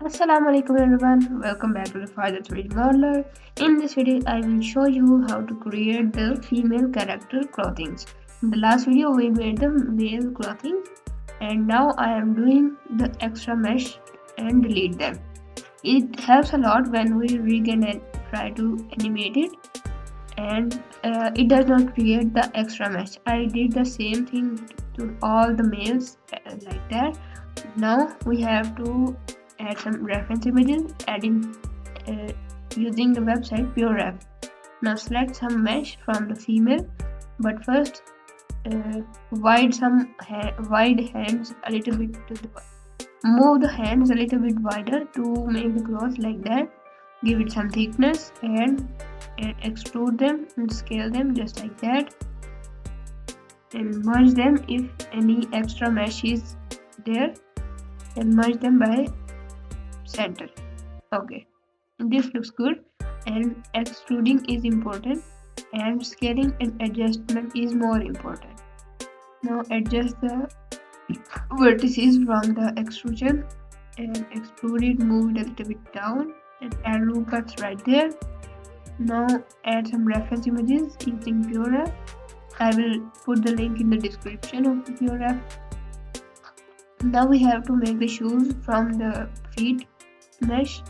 Assalamualaikum everyone, welcome back to the Father 3D Modeler. In this video, I will show you how to create the female character clothings. In the last video, we made the male clothing, and now I am doing the extra mesh and delete them. It helps a lot when we rig and try to animate it, and it does not create the extra mesh. I did the same thing to all the males like that. Now we have to add some reference images, using the website Pureref. Now select some mesh from the female, but first wide hands a little bit to the move the hands a little bit wider to make the cloth like that. Give it some thickness and extrude them and scale them just like that, and merge them if any extra mesh is there, and merge them by center. Okay, this looks good, and extruding is important and scaling and adjustment is more important. Now adjust the vertices from the extrusion and extrude it, move it a little bit down, and add loop cuts right there. Now add some reference images using Pureref. I will put the link in the description of Pureref. Now we have to make the shoes from the feet mesh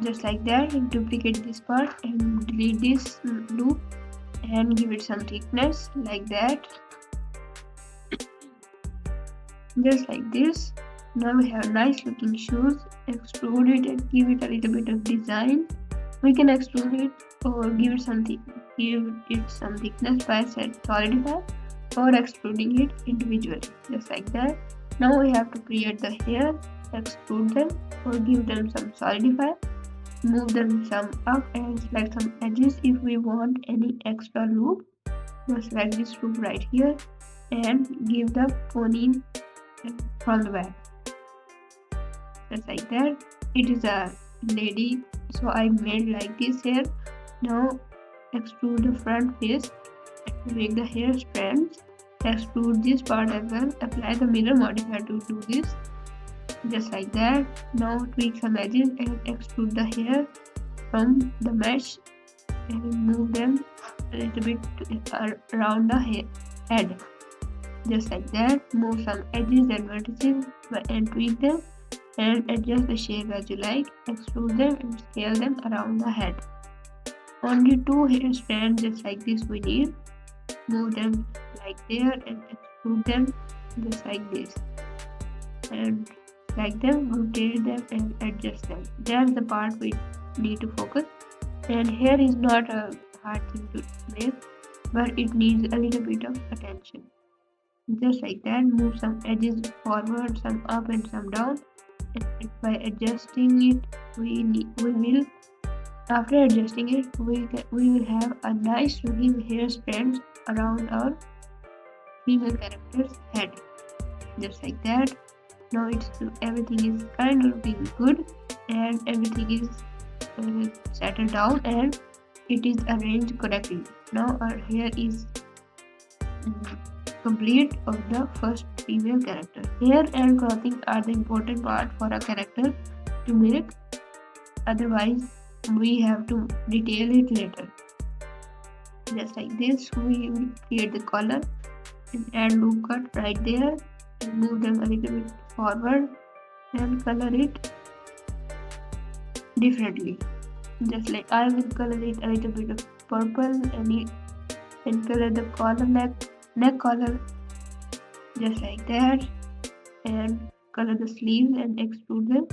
just like that, and duplicate this part and delete this loop and give it some thickness like that, just like this. Now we have nice looking shoes. Extrude it and give it a little bit of design. We can extrude it or give it some thickness by solidify or extruding it individually just like that. Now we have to create the hair, extrude them or give them some solidify, move them some up and select some edges if we want any extra loop. Now select this loop right here and give the pony from the back just like that. It is a lady, so I made like this here. Now extrude the front face to make the hair strands. Extrude this part as well. Apply the mirror modifier to do this just like that. Now tweak some edges and extrude the hair from the mesh and move them a little bit around the head just like that. Move some edges and vertices and tweak them and adjust the shape as you like. Extrude them and scale them around the head. Only 2 hair strands just like this we need. Move them like there and extrude them just like this, and like them, rotate them and adjust them. That's the part we need to focus. And hair is not a hard thing to make, but it needs a little bit of attention just like that. Move some edges forward, some up and some down, and by adjusting it after adjusting it we will have a nice looking hair strands around our female character's head just like that. Now everything is kind of looking good and everything is settled down and it is arranged correctly. Now our hair is complete of the first female character. Hair and clothing are the important part for a character to make, otherwise we have to detail it later. Just like this, we will create the color and add loop cut right there and move them a little bit forward and color it differently. Just like I will color it a little bit of purple and color the collar neck color just like that, and color the sleeves and extrude them,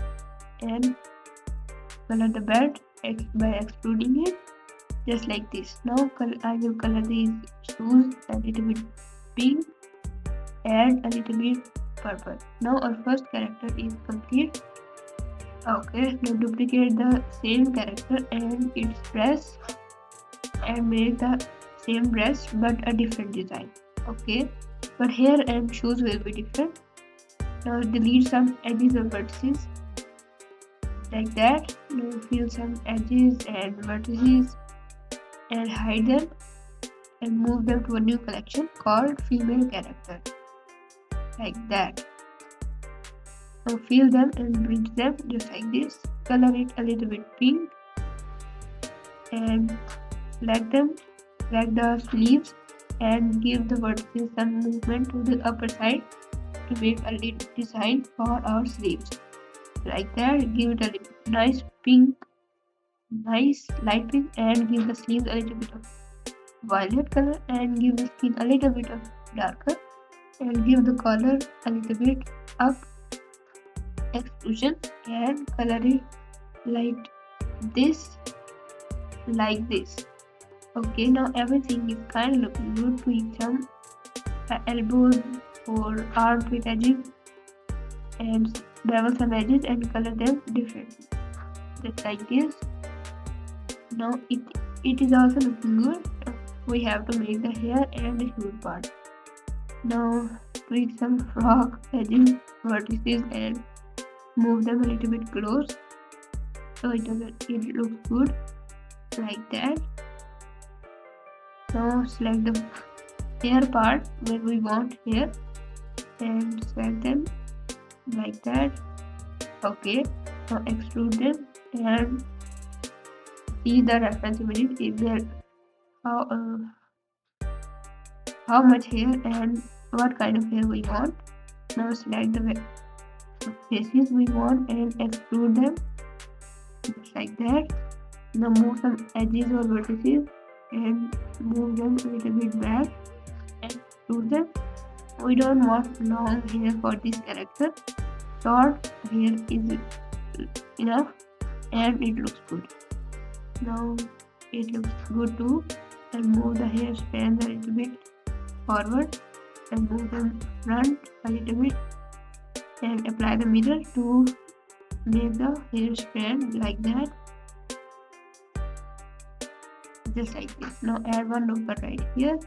and color the belt by extruding it just like this. Now I will color these shoes a little bit pink, add a little bit purple. Now our first character is complete. Okay, now duplicate the same character and its dress and make the same dress but a different design. Okay, but hair and shoes will be different. Now delete some edges or vertices like that. Now fill some edges and vertices and hide them and move them to a new collection called female character like that. fill them and bridge them just like this. Color it a little bit pink and select the sleeves and give the vertices some movement to the upper side to make a little design for our sleeves. Like that, give it a nice pink, nice light pink, and give the sleeves a little bit of violet color and give the skin a little bit of darker and give the color a little bit up extrusion and color it like this. Okay, now everything is kind of looking good. Tweak some elbows or armpit edges and bevel some edges and color them differently, just like this. Now it is also looking good. We have to make the hair and the shoe part. Now tweak some frog edges, vertices, and move them a little bit close so it looks good, like that. Now select the hair part where we want hair and select them like that. Okay, now extrude them and see the reference image if there how much hair and what kind of hair we want. Now select the faces we want and extrude them just like that. Now move some edges or vertices and move them a little bit back and extrude them. We don't want long hair for this character. Short hair is enough and it looks good. Now it looks good too, and move the hair strands a little bit forward and move them front a little bit and apply the mirror to make the hair strand like that, just like this. Now add one looper right here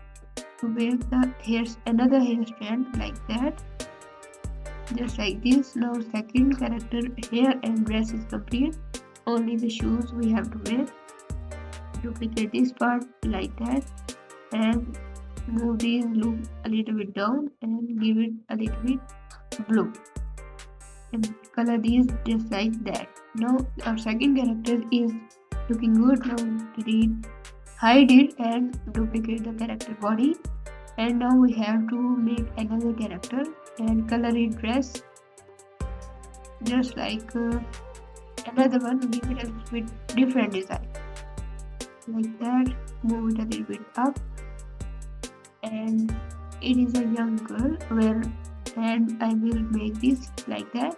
to make the another hair strand like that, just like this. Now second character hair and dress is complete. Only the shoes we have to make. Duplicate this part like that and move these loop a little bit down and give it a little bit blue and color these just like that. Now our second character is looking good. Now hide it and duplicate the character body, and now we have to make another character and color it dress just like another one. Give it a little bit different design like that. Move it a little bit up, and it is a young girl and I will make this like that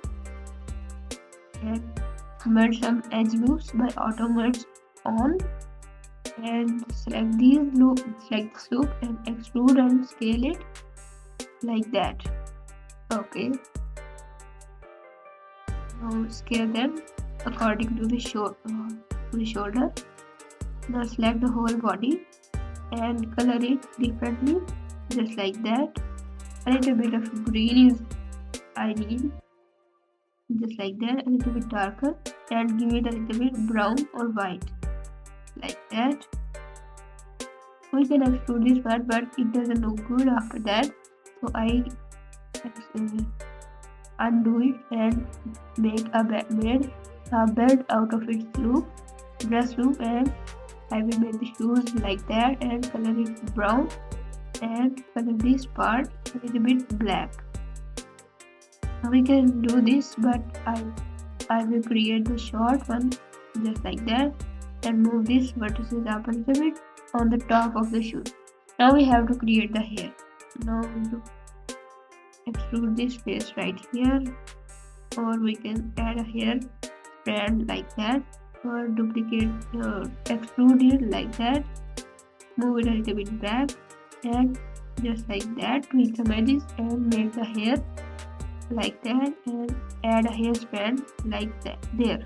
and merge some edge loops by auto merge on and select these loops, select this loop and extrude and scale it like that. Okay, now scale them according to the shoulder. Now select the whole body and color it differently just like that. A little bit of green is I need, just like that. A little bit darker and give it a little bit brown or white like that. We can extrude this part but it doesn't look good after that, so I undo it and make a belt out of its dress loop, and I will make the shoes like that and color it brown and color this part a little bit black. We can do this, but I will create the short one just like that and move these vertices up a little bit on the top of the shoes. Now we have to create the hair. Now extrude this face right here, or we can add a hair strand like that, or duplicate extrude it like that, move it a little bit back and just like that. Tweak some edges and make the hair like that and add a hair strand like that there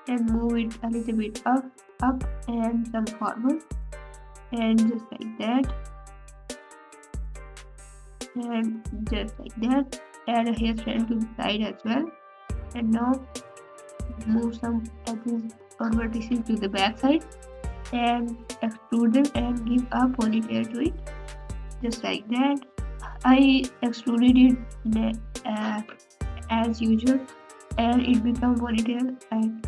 and move it a little bit up and some forward and just like that and just like that. Add a hair strand to the side as well, and now move some edges or vertices to the back side and extrude them and give a ponytail to it just like that. I extruded it as usual, and it became ponytail, and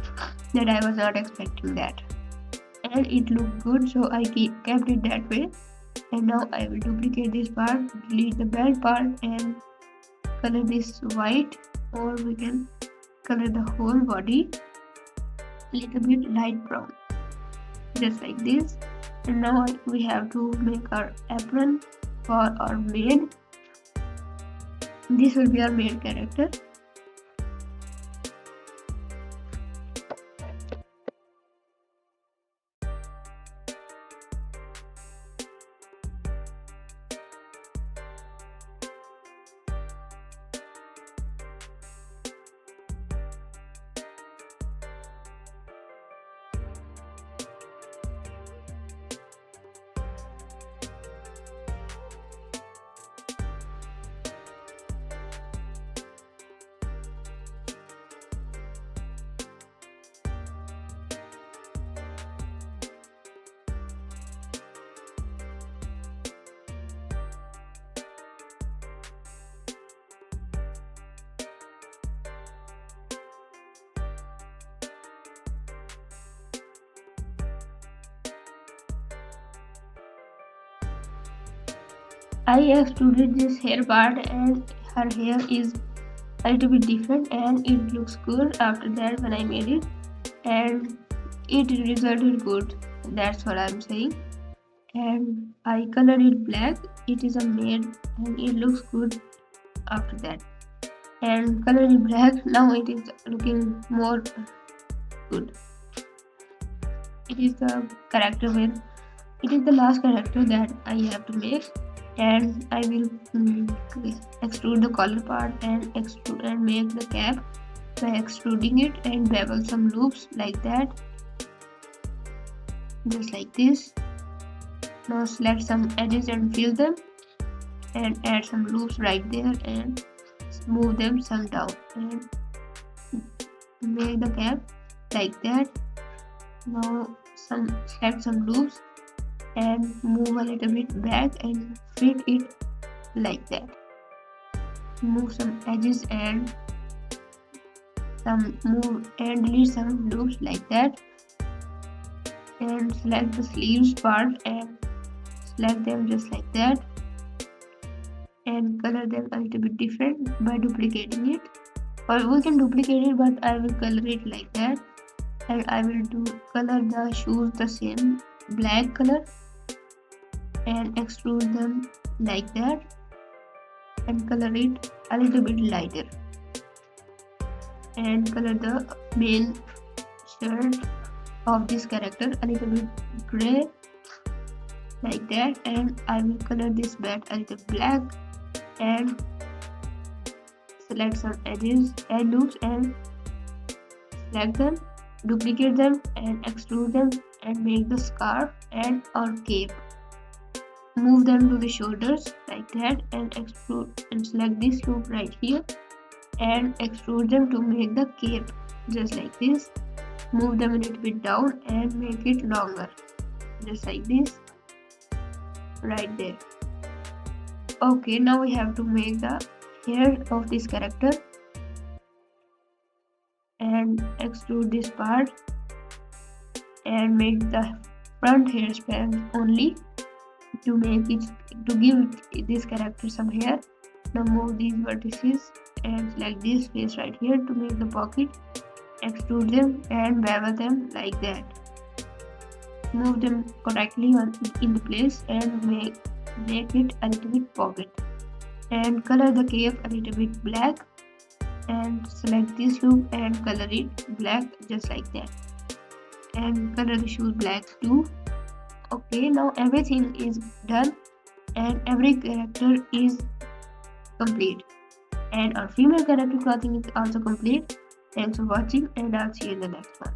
that I was not expecting that, and it looked good, so I kept it that way. And now I will duplicate this part, delete the belt part, and color this white, or we can color the whole body a little bit light brown, just like this. And now we have to make our apron for our maid. This will be our main character. I extruded this hair part, and her hair is a little bit different, and it looks good after that when I made it, and it resulted good. That's what I'm saying. And I colored it black. It is a maid, and it looks good after that. And colored it black. Now it is looking more good. It is the character where it is the last character that I have to make. And I will extrude the collar part and extrude and make the cap by extruding it and bevel some loops like that, just like this. Now select some edges and fill them, and add some loops right there, and move them some down, and make the cap like that. Now select some loops and move a little bit back and fit it like that. Move some edges and delete some loops like that, and select the sleeves part and select them just like that, and color them a little bit different by duplicating it, or we can duplicate it, but I will color it like that. And I will color the shoes the same black color and extrude them like that, and color it a little bit lighter, and color the main shirt of this character a little bit gray like that, and I will color this belt a little black, and select some edges and loops and select them, duplicate them and extrude them, and make the scarf and or cape. Move them to the shoulders like that, and extrude and select this loop right here and extrude them to make the cape just like this. Move them a little bit down and make it longer just like this right there. Okay, now we have to make the hair of this character and extrude this part and make the front hairspan only to give this character some hair. Now move these vertices and select this face right here to make the pocket. Extrude them and bevel them like that. Move them correctly in the place and make it a little bit pocket. And color the cape a little bit black, and select this loop and color it black just like that, and color the shoes black too. Okay, now everything is done and every character is complete, and our female character clothing is also complete. Thanks for watching, and I'll see you in the next one.